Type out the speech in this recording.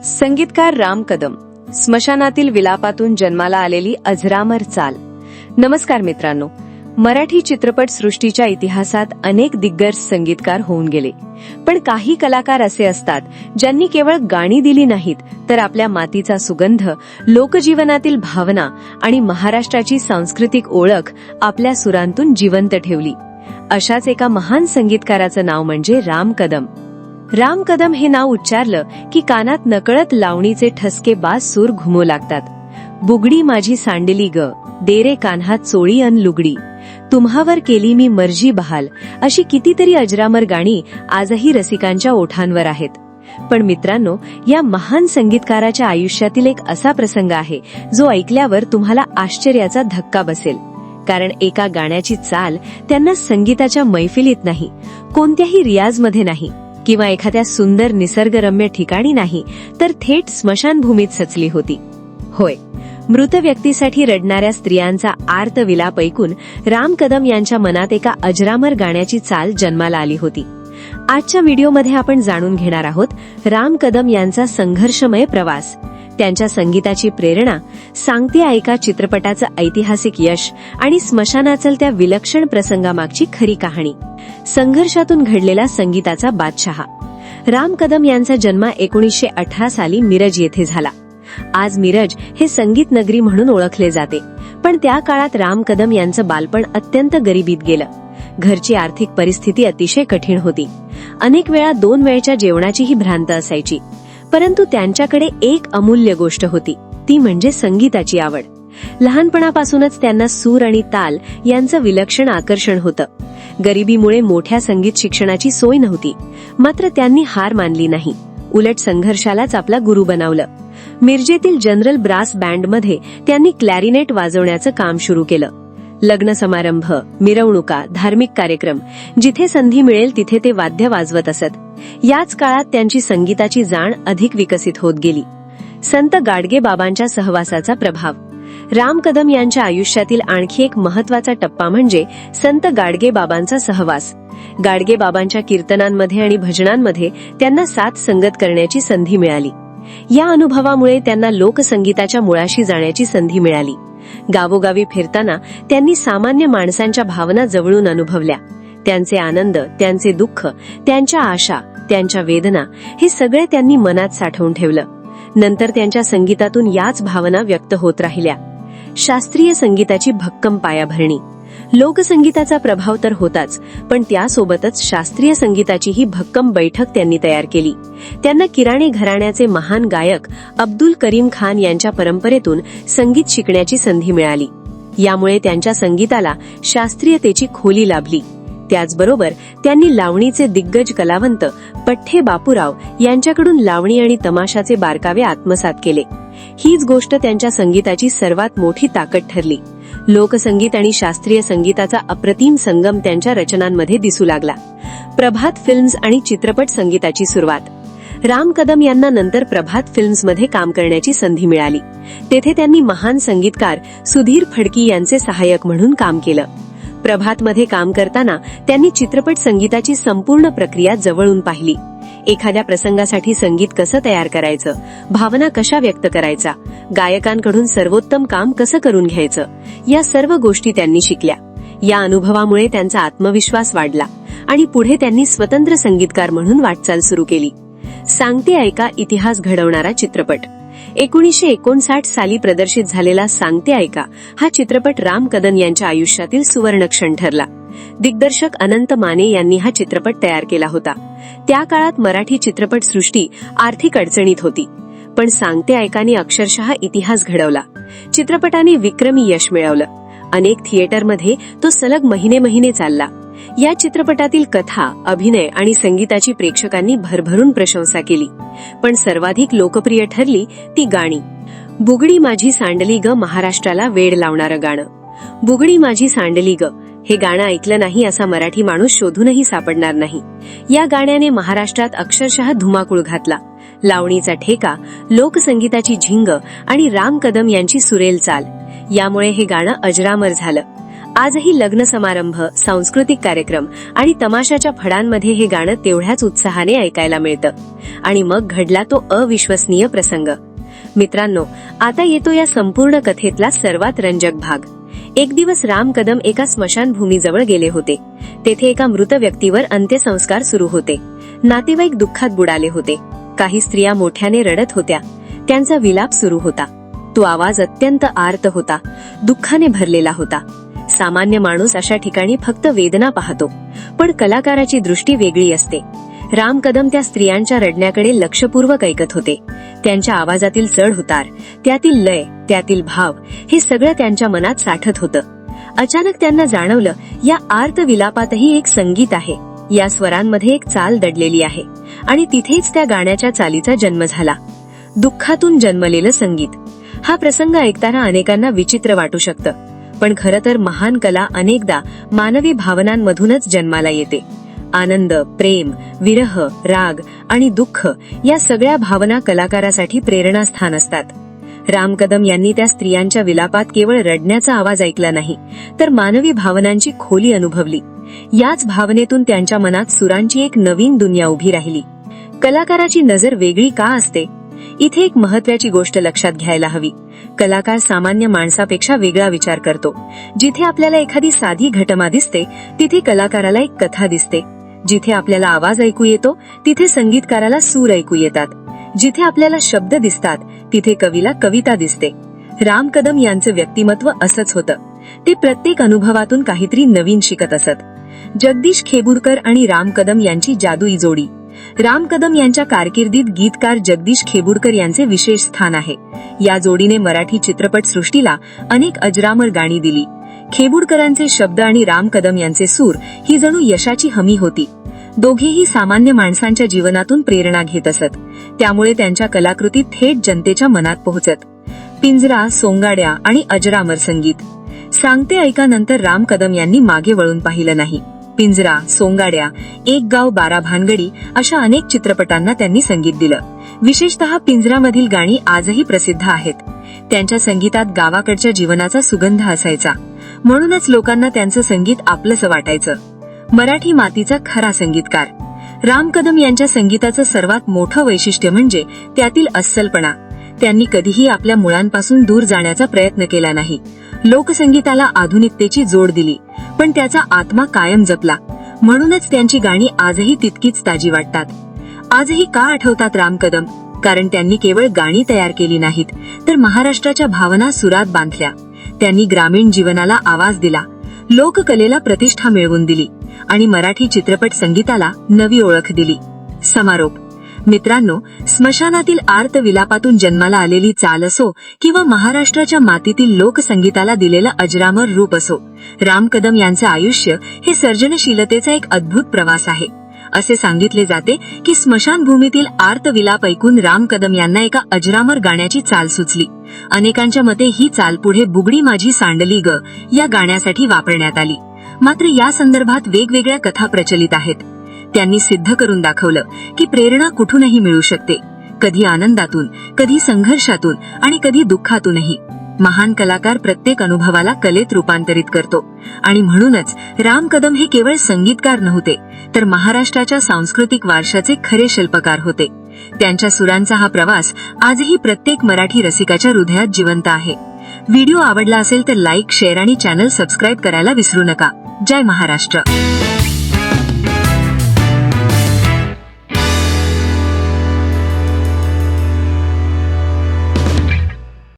संगीतकार राम कदम, स्मशानातील विलापातून जन्माला आलेली अजरामर चाल. नमस्कार मित्रांनो. मराठी चित्रपट सृष्टीच्या इतिहासात अनेक दिग्गज संगीतकार होऊन गेले, पण काही कलाकार असे असतात ज्यांनी केवळ गाणी दिली नाहीत, तर आपल्या मातीचा सुगंध, लोकजीवनातील भावना आणि महाराष्ट्राची सांस्कृतिक ओळख आपल्या सुरांतून जिवंत ठेवली. अशाच एका महान संगीतकाराचं नाव म्हणजे राम कदम. राम कदम हे नाव उच्चारलं की कानात नकळत लावणीचे ठसके बाज सूर घुमू लागतात. बुगडी माझी सांडली ग, दे रे कान्हा चोळी अन लुगडी, तुम्हावर केली मी मर्जी बहाल, अशी कितीतरी अजरामर गाणी आजही रसिकांच्या ओठांवर आहेत. पण मित्रांनो, या महान संगीतकाराच्या आयुष्यातील एक असा प्रसंग आहे जो ऐकल्यावर तुम्हाला आश्चर्याचा धक्का बसेल. कारण एका गाण्याची चाल त्यांना संगीताच्या मैफिलीत नाही, कोणत्याही रियाजमध्ये नाही किंवा एखाद्या सुंदर निसर्गरम्य ठिकाणी नाही, तर थेट स्मशानभूमीत सचली होती. होय, मृत व्यक्तीसाठी रडणाऱ्या स्त्रियांचा आर्त विलाप ऐकून राम कदम यांच्या मनात एका अजरामर गाण्याची चाल जन्माला आली होती. आजच्या व्हिडिओमध्ये आपण जाणून घेणार आहोत राम कदम यांचा संघर्षमय प्रवास, त्यांच्या संगीताची प्रेरणा, सांगते ऐका चित्रपटाचं ऐतिहासिक यश आणि स्मशानाचल त्या विलक्षण प्रसंगामागची खरी कहाणी. संघर्षातून घडलेला संगीताचा बादशहा. राम कदम यांचा जन्म 1918 साली मिरज येथे झाला. आज मिरज हे संगीत नगरी म्हणून ओळखले जाते, पण त्या काळात राम कदम यांचं बालपण अत्यंत गरिबीत गेलं. घरची आर्थिक परिस्थिती अतिशय कठीण होती. अनेक वेळा 2 वेळच्या जेवणाचीही भ्रांत असायची. परंतु त्यांच्याकडे एक अमूल्य गोष्ट होती, ती म्हणजे संगीताची आवड. लहानपणापासूनच त्यांना सूर आणि ताल यांचं विलक्षण आकर्षण होतं. गरिबीमुळे मोठ्या संगीत शिक्षणाची सोय नव्हती, मात्र त्यांनी हार मानली नाही. उलट संघर्षालाच आपला गुरु बनवलं. मिरजेतील जनरल ब्रास बँडमध्ये त्यांनी क्लॅरिनेट वाजवण्याचं काम सुरू केलं. लग्न समारंभ, मिरवणुका, धार्मिक कार्यक्रम, जिथे संधी मिळेल तिथे ते वाद्य वाजवत असत. याच काळात त्यांची संगीताची जाण अधिक विकसित होत गेली. संत गाडगे बाबांच्या सहवासाचा प्रभाव. राम कदम यांच्या आयुष्यातील आणखी एक महत्वाचा टप्पा म्हणजे संत गाडगे बाबांचा सहवास. गाडगे बाबांच्या कीर्तनांमध्ये आणि भजनांमध्ये त्यांना साथ संगत करण्याची संधी मिळाली. या अनुभवामुळे त्यांना लोकसंगीताच्या मुळाशी जाण्याची संधी मिळाली. गावोगावी फिरताना त्यांनी सामान्य माणसांच्या भावना जवळून अनुभवल्या. त्यांचे आनंद, त्यांचे दुःख, त्यांच्या आशा, त्यांच्या वेदना हे सगळे त्यांनी मनात साठवून ठेवलं. नंतर त्यांच्या संगीतातून याच भावना व्यक्त होत राहिल्या. शास्त्रीय संगीताची भक्कम पायाभरणी. लोकसंगीताचा प्रभाव तर होताच, पण त्यासोबतच शास्त्रीय संगीताचीही भक्कम बैठक त्यांनी तयार केली. त्यांना किराणी घराण्याचे महान गायक अब्दुल करीम खान यांच्या परंपरेतून संगीत शिकण्याची संधी मिळाली. यामुळे त्यांच्या संगीताला शास्त्रीयतेची खोली लाभली. त्याचबरोबर त्यांनी लावणीचे दिग्गज कलावंत पठ्ठे बापूराव यांच्याकडून लावणी आणि तमाशाचे बारकावे आत्मसात केले. हीच गोष्ट त्यांच्या संगीताची सर्वात मोठी ताकद ठरली. लोकसंगीत आणि शास्त्रीय संगीताचा अप्रतिम संगम त्यांच्या रचनांमध्ये दिसू लागला. प्रभात फिल्म्स आणि चित्रपट संगीताची सुरुवात. राम कदम यांना नंतर प्रभात फिल्म्समध्ये काम करण्याची संधी मिळाली. तेथे त्यांनी महान संगीतकार सुधीर फडकी यांचे सहाय्यक म्हणून काम केलं. प्रभातमध्ये काम करताना त्यांनी चित्रपट संगीताची संपूर्ण प्रक्रिया जवळून पाहिली. एखाद्या प्रसंगासाठी संगीत कसं तयार करायचं, भावना कशा व्यक्त करायचा, गायकांकडून सर्वोत्तम काम कसं करून घ्यायचं, या सर्व गोष्टी त्यांनी शिकल्या. या अनुभवामुळे त्यांचा आत्मविश्वास वाढला आणि पुढे त्यांनी स्वतंत्र संगीतकार म्हणून वाटचाल सुरू केली. सांगते ऐका इतिहास घडवणारा चित्रपट. 1959 साली प्रदर्शित झालेला सांगते ऐका हा चित्रपट राम कदम यांच्या आयुष्यातील सुवर्णक्षण ठरला. दिग्दर्शक अनंत माने यांनी हा चित्रपट तयार केला होता. त्या काळात मराठी चित्रपट सृष्टी आर्थिक अडचणीत होती, पण सांगते ऐकाने अक्षरशः इतिहास घडवला. चित्रपटाने विक्रमी यश मिळवलं. अनेक थिएटरमध्ये तो सलग महिने चालला. या चित्रपटातील कथा, अभिनय आणि संगीताची प्रेक्षकांनी भरभरून प्रशंसा केली. पण सर्वाधिक लोकप्रिय ठरली ती गाणी. बुगडी माझी सांडली ग, महाराष्ट्राला वेड लावणारं गाणं. बुगडी माझी सांडली ग हे गाणं ऐकलं नाही असा मराठी माणूस शोधूनही सापडणार नाही. या गाण्याने महाराष्ट्रात अक्षरशः धुमाकूळ घातला. लावणीचा ठेका, लोकसंगीताची झिंग आणि राम कदम यांची सुरेल चाल यामुळे हे गाणं अजरामर झालं. आजही लग्न समारंभ, सांस्कृतिक कार्यक्रम आणि तमाशाच्या फडांमध्ये हे गाणं तेवढ्याच उत्साहाने ऐकायला मिळतं. आणि मग घडला तो अविश्वसनीय प्रसंग. मित्रांनो, आता येतो या संपूर्ण कथेतला सर्वात रंजक भाग. एक दिवस राम कदम एका स्मशानभूमीजवळ गेले होते. तेथे एका मृत व्यक्तीवर अंत्यसंस्कार सुरू होते. नातेवाईक दुःखात बुडाले होते. काही स्त्रिया मोठ्याने रडत होत्या. त्यांचा विलाप सुरू होता. तो आवाज अत्यंत आर्त होता, दुःखाने भरलेला होता. सामान्य माणूस अशा ठिकाणी फक्त वेदना पाहतो, पण कलाकाराची दृष्टी वेगळी असते. राम कदम त्या स्त्रियांच्या रडण्याकडे लक्षपूर्वक ऐकत होते. त्यांच्या आवाजातील चढ-उतार, त्यातील लय, त्यातील भाव, हे सगळं त्यांच्या मनात साठत होतं. अचानक त्यांना जाणवलं, या आर्त विलापातही एक संगीत आहे. या स्वरांमध्ये एक चाल दडलेली आहे. आणि तिथेच त्या गाण्याच्या चालीचा जन्म झाला. दुःखातून जन्मलेलं संगीत. हा प्रसंग ऐकताना अनेकांना विचित्र वाटू शकतं, पण खरं तर महान कला अनेकदा मानवी भावनांमधूनच जन्माला येते. आनंद, प्रेम, विरह, राग आणि दुःख या सगळ्या भावना कलाकारासाठी प्रेरणास्थान असतात. राम कदम यांनी त्या स्त्रियांच्या विलापात केवळ रडण्याचा आवाज ऐकला नाही, तर मानवी भावनांची खोली अनुभवली. याच भावनेतून त्यांच्या मनात सुरांची एक नवीन दुनिया उभी राहिली. कलाकाराची नजर वेगळी का असते? इथे एक महत्त्वाची गोष्ट लक्षात घ्यायला हवी. कलाकार सामान्य माणसापेक्षा वेगळा विचार करतो. जिथे आपल्याला एखादी साधी घटना दिसते, तिथे कलाकाराला एक कथा दिसते. जिथे आपल्याला आवाज ऐकू येतो, तिथे संगीतकाराला सूर ऐकू येतात. जिथे आपल्याला शब्द दिसतात, तिथे कवीला कविता दिसते. राम कदम यांचं व्यक्तिमत्व असंच होतं. ते प्रत्येक अनुभवातून काहीतरी नवीन शिकत असत. जगदीश खेबुडकर आणि राम कदम यांची जादुई जोडी. राम कदम यांच्या कारकिर्दीत गीतकार जगदीश खेबुडकर यांचे विशेष स्थान आहे. या जोडीने मराठी चित्रपट सृष्टीला अनेक अजरामर गाणी दिली. खेबुडकरांचे शब्द आणि राम कदम यांचे सूर ही जणू यशाची हमी होती. दोघेही सामान्य माणसांच्या जीवनातून प्रेरणा घेत असत. त्यामुळे त्यांच्या कलाकृती थेट जनतेच्या मनात पोहोचत. पिंजरा, सोंगाड्या आणि अजरामर संगीत. सांगते ऐका नंतर राम कदम यांनी मागे वळून पाहिलं नाही. पिंजरा, सोंगाड्या, एक गाव 12 भानगडी अशा अनेक चित्रपटांना त्यांनी संगीत दिलं. विशेषतः पिंजरामधील गाणी आजही प्रसिद्ध आहेत. त्यांच्या संगीतात गावाकडच्या जीवनाचा सुगंध असायचा. म्हणूनच लोकांना त्यांचं संगीत आपलंसं वाटायचं. मराठी मातीचा खरा संगीतकार. राम कदम यांच्या संगीताचं सर्वात मोठं वैशिष्ट्य म्हणजे त्यातील अस्सलपणा. त्यांनी कधीही आपल्या मुळांपासून दूर जाण्याचा प्रयत्न केला नाही. लोकसंगीताला आधुनिकतेची जोड दिली, पण त्याचा आत्मा कायम जपला. म्हणूनच त्यांची गाणी आजही तितकीच ताजी वाटतात. आजही का आठवतात राम कदम? कारण त्यांनी केवळ गाणी तयार केली नाहीत, तर महाराष्ट्राच्या भावना सुरात बांधल्या. त्यांनी ग्रामीण जीवनाला आवाज दिला, लोककलेला प्रतिष्ठा मिळवून दिली आणि मराठी चित्रपट संगीताला नवी ओळख दिली. समारोप. मित्रांनो, स्मशानातील आर्त विलापातून जन्माला आलेली चाल असो किंवा महाराष्ट्राच्या मातीतील लोकसंगीताला दिलेलं अजरामर रूप असो, राम कदम यांचं आयुष्य हे सर्जनशीलतेचा एक अद्भुत प्रवास आहे. असे सांगितले जाते की स्मशानभूमीतील आर्त विलाप ऐकून राम कदम यांना एका अजरामर गाण्याची चाल सुचली. अनेकांच्या मते ही चाल पुढे बुगडी माझी सांडली ग या गाण्यासाठी वापरण्यात आली. मात्र या संदर्भात वेगवेगळ्या कथा प्रचलित आहेत. त्यांनी सिद्ध करून दाखवलं की प्रेरणा कुठूनही मिळू शकते. कधी आनंदातून, कधी संघर्षातून आणि कधी दुःखातूनही. महान कलाकार प्रत्येक अनुभवाला कलेत रूपांतरित करतो. आणि म्हणूनच राम कदम हे केवळ संगीतकार नव्हते, तर महाराष्ट्राच्या सांस्कृतिक वारशाचे खरे शिल्पकार होते. त्यांच्या सुरांचा हा प्रवास आजही प्रत्येक मराठी रसिकाच्या हृदयात जिवंत आहे. व्हिडिओ आवडला असेल तर लाईक, शेअर आणि चॅनल सबस्क्राईब करायला विसरू नका. जय महाराष्ट्र.